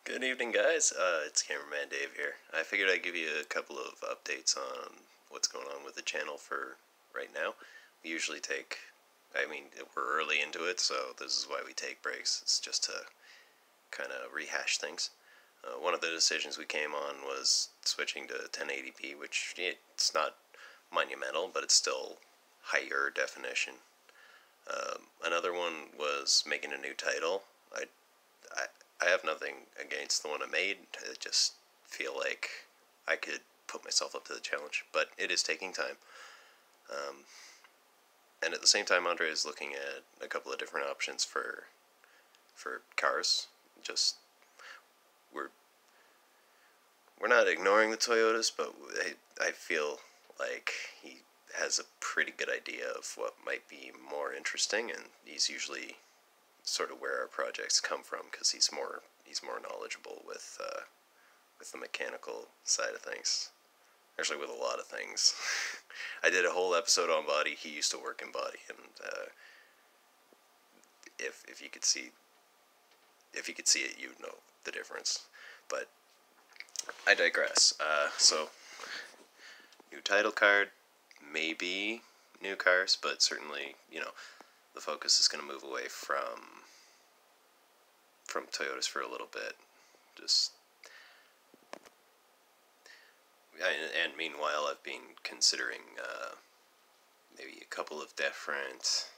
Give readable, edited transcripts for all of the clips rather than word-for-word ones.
Good evening, guys. It's Cameraman Dave here. I figured I'd give you a couple of updates on what's going on with the channel for right now. We usually we're early into it, so this is why we take breaks. It's just to kind of rehash things. One of the decisions we came on was switching to 1080p, which it's not monumental, but it's still higher definition. Another one was making a new title. I have nothing against the one I made. I just feel like I could put myself up to the challenge, but it is taking time. And at the same time, Andre is looking at a couple of different options for cars. Just we're not ignoring the Toyotas, but I feel like he has a pretty good idea of what might be more interesting, and he's usually sort of where our projects come from because he's more knowledgeable with the mechanical side of things. Actually, with a lot of things. I did a whole episode on body. He used to work in body, and if you could see it, you'd know the difference. But I digress. So new title card, maybe new cars, but certainly the focus is going to move away from Toyotas for a little bit. And meanwhile, I've been considering maybe a couple of different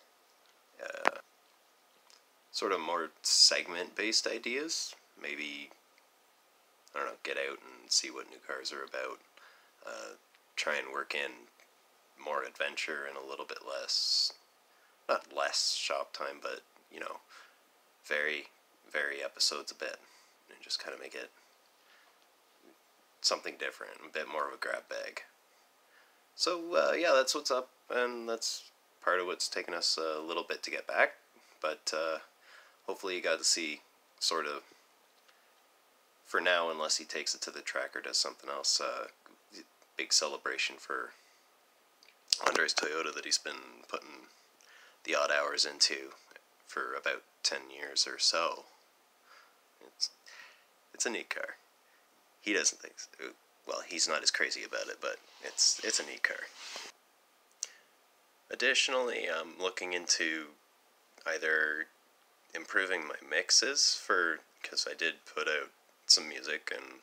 sort of more segment-based ideas. Maybe, I don't know, get out and see what new cars are about. Try and work in more adventure and a little bit less, not less shop time, but, vary episodes a bit. And just kind of make it something different, a bit more of a grab bag. So, yeah, that's what's up, and that's part of what's taken us a little bit to get back. But hopefully you got to see, sort of, for now, unless he takes it to the track or does something else, big celebration for Andre's Toyota that he's been putting the odd hours into for about 10 years or so. It's a neat car. He doesn't think so. Well, he's not as crazy about it, but it's a neat car. Additionally, I'm looking into either improving my mixes because I did put out some music, and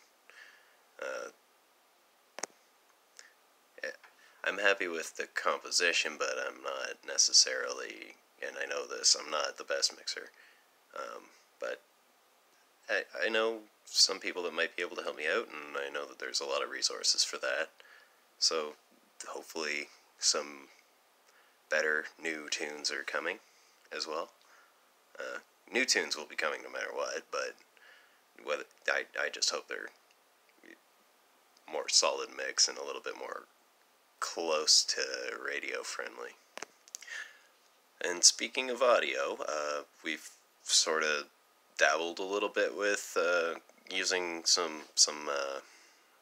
I'm happy with the composition, but I'm not necessarily, and I know this, I'm not the best mixer, but I know some people that might be able to help me out, and I know that there's a lot of resources for that, so hopefully some better new tunes are coming as well. New tunes will be coming no matter what, but I just hope they're more solid mix and a little bit more close to radio friendly. And speaking of audio, we've sort of dabbled a little bit with using some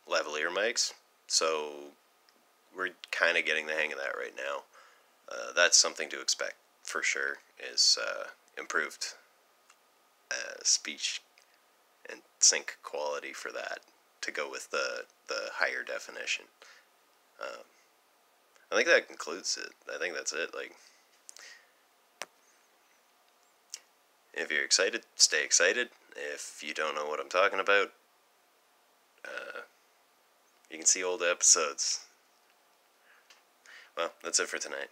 lavalier mics, so we're kind of getting the hang of that right now. That's something to expect for sure, is improved speech and sync quality for that to go with the higher definition. I think that concludes it. I think that's it. If you're excited, stay excited. If you don't know what I'm talking about, you can see old episodes. Well, that's it for tonight.